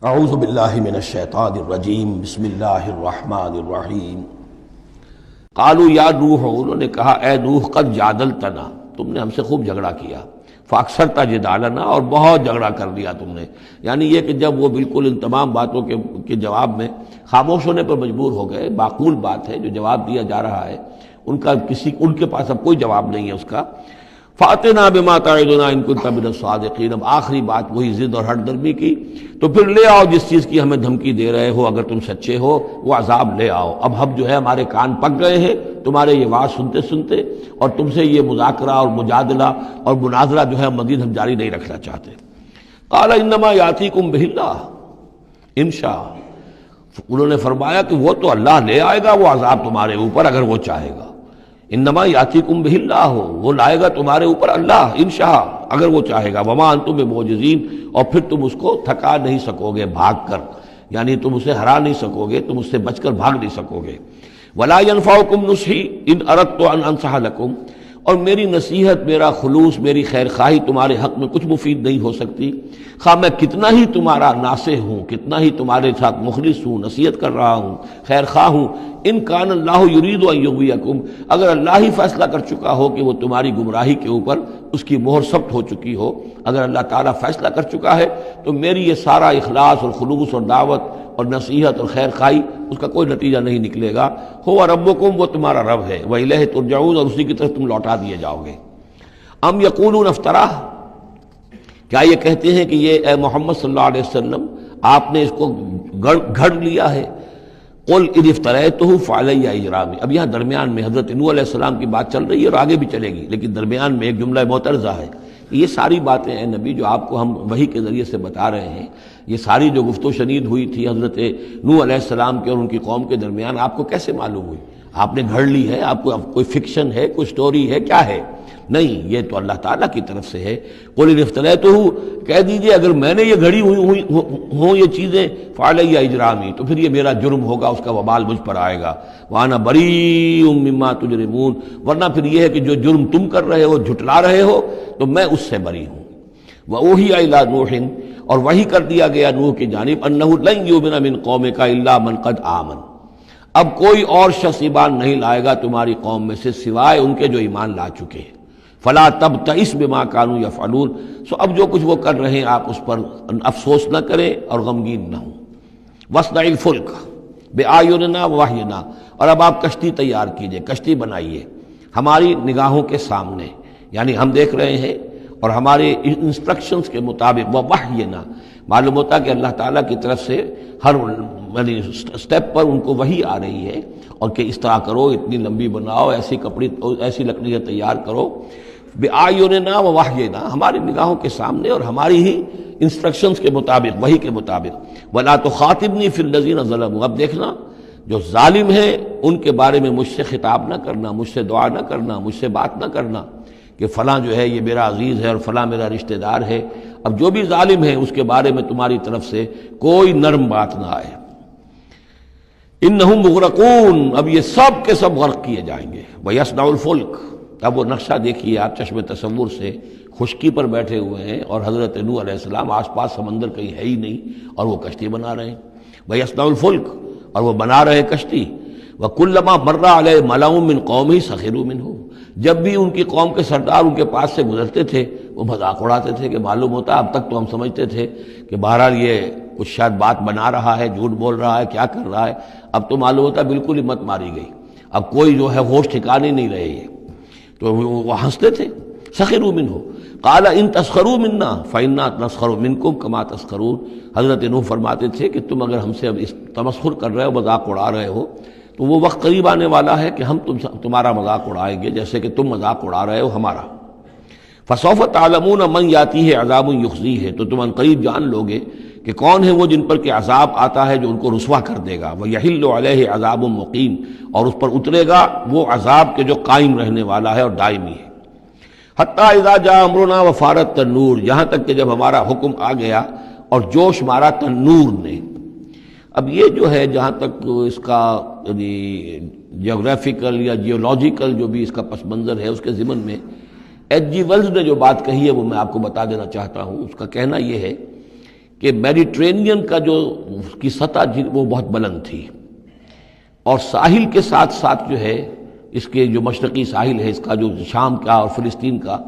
اعوذ باللہ من الشیطان الرجیم بسم اللہ الرحمن الرحیم قالوا یا نوح، انہوں نے کہا اے نوح قد جادلتنا، تم نے ہم سے خوب جھگڑا کیا، فاکثرت جدالنا، اور بہت جھگڑا کر دیا تم نے، یعنی یہ کہ جب وہ بالکل ان تمام باتوں کے جواب میں خاموش ہونے پر مجبور ہو گئے، معقول بات ہے جو جواب دیا جا رہا ہے ان کے پاس اب کوئی جواب نہیں ہے اس کا، فاتنا بما تعدنا ان کنت من الصادقین، اب آخری بات وہی ضد اور ہٹ درمی کی، تو پھر لے آؤ جس چیز کی ہمیں دھمکی دے رہے ہو، اگر تم سچے ہو وہ عذاب لے آؤ۔ اب ہم جو ہے ہمارے کان پک گئے ہیں تمہارے یہ بات سنتے سنتے، اور تم سے یہ مذاکرہ اور مجادلہ اور مناظرہ جو ہے مزید ہم جاری نہیں رکھنا چاہتے۔ قال انما یاتیکم بہ اللہ ان شاء، انہوں نے فرمایا کہ وہ تو اللہ لے آئے گا وہ عذاب تمہارے اوپر اگر وہ چاہے گا، انما یاتیکم بہ اللہ، وہ لائے گا تمہارے اوپر اللہ انشاء اگر وہ چاہے گا، وما انتم بمعجزین، اور پھر تم اس کو تھکا نہیں سکو گے بھاگ کر، یعنی تم اسے ہرا نہیں سکو گے، تم اس سے بچ کر بھاگ نہیں سکو گے۔ ولا ينفعکم نصحی ان اردت ان انصح لکم، اور میری نصیحت، میرا خلوص، میری خیر خواہی تمہارے حق میں کچھ مفید نہیں ہو سکتی، خواہ میں کتنا ہی تمہارا ناصح ہوں، کتنا ہی تمہارے ساتھ مخلص ہوں، نصیحت کر رہا ہوں، خیر خواہ ہوں۔ ان کان اللہ یرید ان یغویکم، اگر اللہ ہی فیصلہ کر چکا ہو کہ وہ تمہاری گمراہی کے اوپر اس کی مہر ثبت ہو چکی ہو، اگر اللہ تعالیٰ فیصلہ کر چکا ہے تو میری یہ سارا اخلاص اور خلوص اور دعوت اور نصیحت اور خیر خواہی اس کا کوئی نتیجہ نہیں نکلے گا۔ ہو ربکم، وہ تمہارا رب ہے، وإلیہ ترجعون، اور اسی کی طرف تم لوٹا دیے جاؤ گے۔ ام یقولون افتراہ، کیا یہ کہتے ہیں کہ یہ اے محمد صلی اللہ علیہ وسلم آپ نے اس کو گھڑ لیا ہے؟ قل ان افتریتہ فعلی اجرامی، اب یہاں درمیان میں حضرت نوح علیہ السلام کی بات چل رہی ہے اور آگے بھی چلے گی، لیکن درمیان میں ایک جملہ معترضہ ہے۔ یہ ساری باتیں ہیں نبی جو آپ کو ہم وحی کے ذریعے سے بتا رہے ہیں، یہ ساری جو گفت و شنید ہوئی تھی حضرت نوح علیہ السلام کے اور ان کی قوم کے درمیان، آپ کو کیسے معلوم ہوئی؟ آپ نے گھڑ لی ہے؟ آپ کو اب کوئی فکشن ہے، کوئی سٹوری ہے، کیا ہے؟ نہیں، یہ تو اللہ تعالیٰ کی طرف سے ہے۔ قل ان افتریتہ، کہہ دیجئے اگر میں نے یہ گھڑی ہوئی ہوں یہ چیزیں، فعلی اجرامی، تو پھر یہ میرا جرم ہوگا، اس کا وبال مجھ پر آئے گا، وانا بریء مما تجرمون، ورنہ پھر یہ ہے کہ جو جرم تم کر رہے ہو، جھٹلا رہے ہو، تو میں اس سے بری ہوں۔ وأوحی الی نوح، اور وحی کر دیا گیا نوح کی جانب، انہ لن یؤمن من قومک الا من قد آمن، اب کوئی اور شخص ایمان نہیں لائے گا تمہاری قوم میں سے سوائے ان کے جو ایمان لا چکے ہیں۔ فلا تبتئس بما كانوا يفعلون، سو اب جو کچھ وہ کر رہے ہیں آپ اس پر افسوس نہ کریں اور غمگین نہ ہوں۔ واصنع الفلک بأعیننا ووحینا، اور اب آپ کشتی تیار کیجئے، کشتی بنائیے ہماری نگاہوں کے سامنے، یعنی ہم دیکھ رہے ہیں اور ہمارے انسٹرکشنز کے مطابق، ووحینا معلوم ہوتا ہے کہ اللہ تعالیٰ کی طرف سے ہر یعنی سٹیپ پر ان کو وحی آ رہی ہے، اور کہ اس طرح کرو، اتنی لمبی بناؤ، ایسی لکڑیاں تیار کرو، بِأَعْيُنِنَا وَوَحْيِنَا، ہماری نگاہوں کے سامنے اور ہماری ہی انسٹرکشنز کے مطابق، وحی کے مطابق۔ وَلَا تُخَاطِبْنِي فِي الَّذِينَ ظَلَمُوا، اب دیکھنا جو ظالم ہیں ان کے بارے میں مجھ سے خطاب نہ کرنا، مجھ سے دعا نہ کرنا، مجھ سے بات نہ کرنا کہ فلاں جو ہے یہ میرا عزیز ہے اور فلاں میرا رشتہ دار ہے۔ اب جو بھی ظالم ہے اس کے بارے میں تمہاری طرف سے کوئی نرم بات نہ آئے۔ انہم مغرقون، اب یہ سب کے سب غرق کیے جائیں گے۔ وَيَصْنَعُ الْفُلْكَ، اب وہ نقشہ دیکھیے آپ چشم تصور سے، خشکی پر بیٹھے ہوئے ہیں اور حضرت نوح علیہ السلام آس پاس سمندر کہیں ہے ہی نہیں اور وہ کشتی بنا رہے ہیں۔ وَيَصْنَعُ الْفُلْكَ، اور وہ بنا رہے کشتی۔ وَكُلَّمَا مَرَّ عَلَيْهِ مَلَأٌ مِّن قَوْمِهِ سَخِرُوا مِنْهُ، جب بھی ان کی قوم کے سردار ان کے پاس سے گزرتے تھے وہ مذاق اڑاتے تھے کہ معلوم ہوتا اب تک تو ہم سمجھتے تھے کہ بہرحال یہ کچھ شاید بات بنا رہا ہے، جھوٹ بول رہا ہے، کیا کر رہا ہے، اب تو معلوم ہوتا بالکل ہی مت ماری گئی، اب کوئی جو ہے ہوش ٹھکانے نہیں رہے یہ، تو وہ ہنستے تھے۔ سخروا منہ قال ان تسخروا منا فانا نسخر منکم کما تسخرون، حضرت نوح فرماتے تھے کہ تم اگر ہم سے اب اس تمسخر کر رہے ہو، مذاق اڑا رہے ہو، تو وہ وقت قریب آنے والا ہے کہ ہم تمہارا مذاق اڑائیں گے جیسے کہ تم مذاق اڑا رہے ہو ہمارا۔ فسوف تعلمون من یاتیہ عذاب یخزیہ، تو تم ان قریب جان لوگے کہ کون ہے وہ جن پر کہ عذاب آتا ہے جو ان کو رسوا کر دے گا۔ ویحل علیہ عذاب مقیم، اور اس پر اترے گا وہ عذاب کے جو قائم رہنے والا ہے اور دائمی ہے۔ حتیٰ اذا جاء امرنا وفارت تنور، یہاں تک کہ جب ہمارا حکم آ گیا اور جوش مارا تنور نے۔ اب یہ جو ہے جہاں تک اس کا یعنی جیوگرافیکل یا جیولوجیکل جو بھی اس کا پس منظر ہے، اس کے ضمن میں ایچ جی ویلز نے جو بات کہی ہے وہ میں آپ کو بتا دینا چاہتا ہوں۔ اس کا کہنا یہ ہے کہ میڈیٹرینین کا جو کی سطح وہ بہت بلند تھی، اور ساحل کے ساتھ ساتھ جو ہے اس کے جو مشرقی ساحل ہے اس کا، جو شام کا اور فلسطین کا،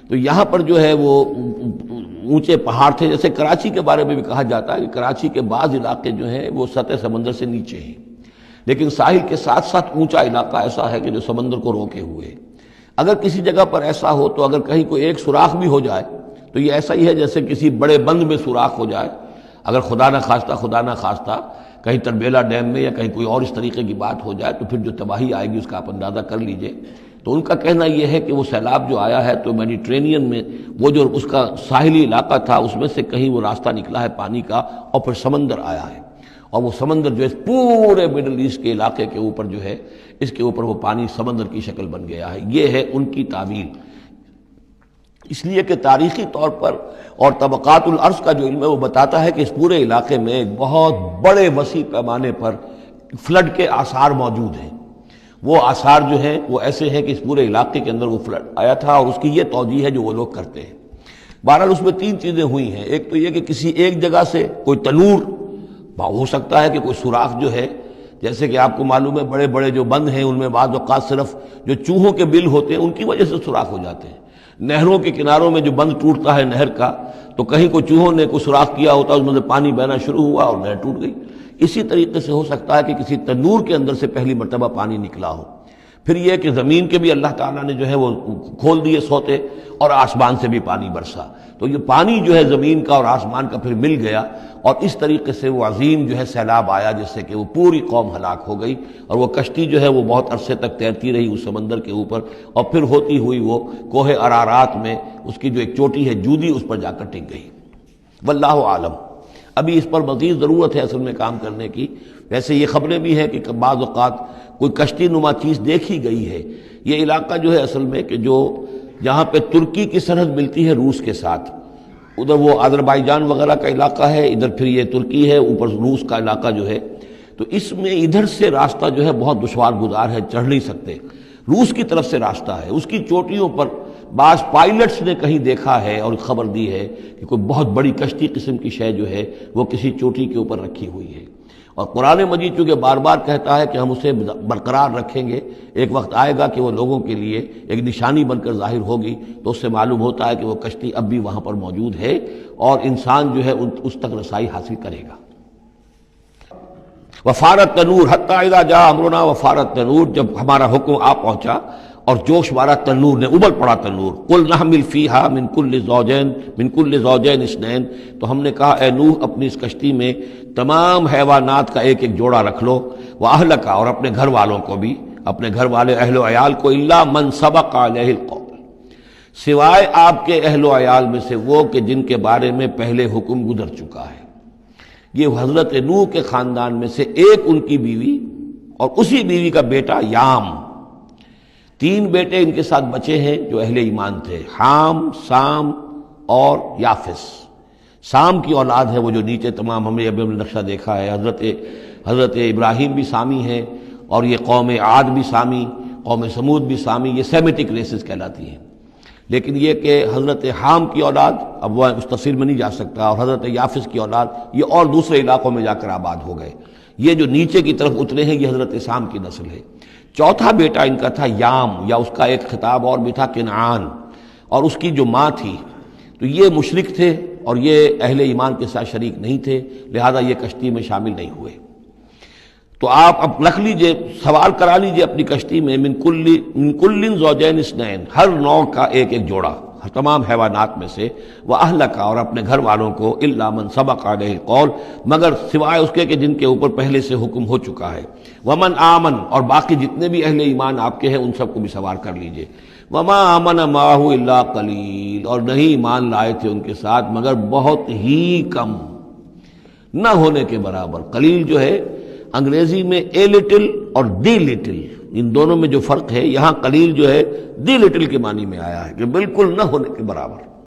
تو یہاں پر جو ہے وہ اونچے پہاڑ تھے. جیسے کراچی کے بارے میں بھی کہا جاتا ہے کہ کراچی کے بعض علاقے جو ہیں وہ سطح سمندر سے نیچے ہیں، لیکن ساحل کے ساتھ ساتھ اونچا علاقہ ایسا ہے کہ جو سمندر کو روکے ہوئے. اگر کسی جگہ پر ایسا ہو تو اگر کہیں کوئی ایک سوراخ بھی ہو جائے تو یہ ایسا ہی ہے جیسے کسی بڑے بند میں سوراخ ہو جائے. اگر خدا نہ خواستہ کہیں تربیلا ڈیم میں یا کہیں کوئی اور اس طریقے کی بات ہو جائے تو پھر جو تباہی آئے گی اس کا آپ اندازہ کر لیجئے. تو ان کا کہنا یہ ہے کہ وہ سیلاب جو آیا ہے تو میڈیٹرینین میں وہ جو اس کا ساحلی علاقہ تھا اس میں سے کہیں وہ راستہ نکلا ہے پانی کا اور پھر سمندر آیا ہے، اور وہ سمندر جو ہے پورے مڈل ایسٹ کے علاقے کے اوپر جو ہے اس کے اوپر وہ پانی سمندر کی شکل بن گیا ہے. یہ ہے ان کی تعویل. اس لیے کہ تاریخی طور پر اور طبقات الارض کا جو علم ہے وہ بتاتا ہے کہ اس پورے علاقے میں ایک بہت بڑے وسیع پیمانے پر فلڈ کے آثار موجود ہیں. وہ آثار جو ہیں وہ ایسے ہیں کہ اس پورے علاقے کے اندر وہ فلڈ آیا تھا، اور اس کی یہ توجیہ ہے جو وہ لوگ کرتے ہیں. بہرحال اس میں تین چیزیں ہوئی ہیں. ایک تو یہ کہ کسی ایک جگہ سے کوئی تنور ہو سکتا ہے کہ کوئی سوراخ جو ہے، جیسے کہ آپ کو معلوم ہے بڑے بڑے جو بند ہیں ان میں بعض اوقات صرف جو چوہوں کے بل ہوتے ہیں ان کی وجہ سے سوراخ ہو جاتے ہیں. نہروں کے کناروں میں جو بند ٹوٹتا ہے نہر کا، تو کہیں کوئی چوہوں نے کوئی سوراخ کیا ہوتا اس میں سے پانی بہنا شروع ہوا اور نہر ٹوٹ گئی. اسی طریقے سے ہو سکتا ہے کہ کسی تنور کے اندر سے پہلی مرتبہ پانی نکلا ہو. پھر یہ کہ زمین کے بھی اللہ تعالیٰ نے جو ہے وہ کھول دیے سوتے، اور آسمان سے بھی پانی برسا. تو یہ پانی جو ہے زمین کا اور آسمان کا پھر مل گیا، اور اس طریقے سے وہ عظیم جو ہے سیلاب آیا جس سے کہ وہ پوری قوم ہلاک ہو گئی، اور وہ کشتی جو ہے وہ بہت عرصے تک تیرتی رہی اس سمندر کے اوپر، اور پھر ہوتی ہوئی وہ کوہ ارارات میں اس کی جو ایک چوٹی ہے جودی اس پر جا کر ٹک گئی. واللہ عالم. ابھی اس پر مزید ضرورت ہے اصل میں کام کرنے کی. ویسے یہ خبریں بھی ہیں کہ بعض اوقات کوئی کشتی نما چیز دیکھی گئی ہے. یہ علاقہ جو ہے اصل میں کہ جو جہاں پہ ترکی کی سرحد ملتی ہے روس کے ساتھ، ادھر وہ آذربائیجان وغیرہ کا علاقہ ہے، ادھر پھر یہ ترکی ہے، اوپر روس کا علاقہ جو ہے، تو اس میں ادھر سے راستہ جو ہے بہت دشوار گزار ہے، چڑھ نہیں سکتے. روس کی طرف سے راستہ ہے. اس کی چوٹیوں پر بعض پائلٹس نے کہیں دیکھا ہے اور خبر دی ہے کہ کوئی بہت بڑی کشتی قسم کی شے جو ہے وہ کسی چوٹی کے اوپر رکھی ہوئی ہے. اور قرآن مجید چونکہ بار بار کہتا ہے کہ ہم اسے برقرار رکھیں گے، ایک وقت آئے گا کہ وہ لوگوں کے لیے ایک نشانی بن کر ظاہر ہوگی، تو اس سے معلوم ہوتا ہے کہ وہ کشتی اب بھی وہاں پر موجود ہے اور انسان جو ہے اس تک رسائی حاصل کرے گا. وفارت تنور حتی اذا جاء امرنا وفارت تنور، جب ہمارا حکم آ پہنچا اور جوش مارا تنور نے، ابل پڑا تنور. قل نحمل فیہا من کل زوجین اثنین، تو ہم نے کہا اے نوح اپنی اس کشتی میں تمام حیوانات کا ایک ایک جوڑا رکھ لو، واہلک، اور اپنے گھر والوں کو بھی، اپنے گھر والے اہل و عیال کو، الا من سبق علیہ القول، سوائے آپ کے اہل و عیال میں سے وہ کہ جن کے بارے میں پہلے حکم گزر چکا ہے. یہ حضرت نوح کے خاندان میں سے ایک ان کی بیوی اور اسی بیوی کا بیٹا یام، تین بیٹے ان کے ساتھ بچے ہیں جو اہل ایمان تھے، حام، سام اور یافس. سام کی اولاد ہے وہ جو نیچے تمام، ہم نے ابھی نقشہ دیکھا ہے، حضرت ابراہیم بھی سامی ہیں، اور یہ قوم عاد بھی سامی، قوم سمود بھی سامی، یہ سیمیٹک ریسز کہلاتی ہیں. لیکن یہ کہ حضرت حام کی اولاد، اب وہ اس تفصیل میں نہیں جا سکتا، اور حضرت یافس کی اولاد یہ اور دوسرے علاقوں میں جا کر آباد ہو گئے. یہ جو نیچے کی طرف اترے ہیں یہ حضرت سام کی نسل ہے. چوتھا بیٹا ان کا تھا یام، یا اس کا ایک خطاب اور بھی تھا کنعان، اور اس کی جو ماں تھی تو یہ مشرک تھے اور یہ اہل ایمان کے ساتھ شریک نہیں تھے، لہذا یہ کشتی میں شامل نہیں ہوئے. تو آپ اب رکھ لیجئے، سوال کرا لیجئے اپنی کشتی میں من کل زوجین اثنین، ہر نوع کا ایک ایک جوڑا تمام حیوانات میں سے، واہلک، اور اپنے گھر والوں کو، الا من سبق علیہ القول، مگر سوائے اس کے کہ جن کے اوپر پہلے سے حکم ہو چکا ہے. ومن آمن، اور باقی جتنے بھی اہل ایمان آپ کے ہیں ان سب کو بھی سوار کر لیجئے. وما آمن معہ الا قلیل، اور نہیں ایمان لائے تھے ان کے ساتھ مگر بہت ہی کم، نہ ہونے کے برابر. قلیل جو ہے انگریزی میں اے لٹل اور دی لٹل، ان دونوں میں جو فرق ہے، یہاں قلیل جو ہے دی لٹل کے معنی میں آیا ہے کہ بالکل نہ ہونے کے برابر.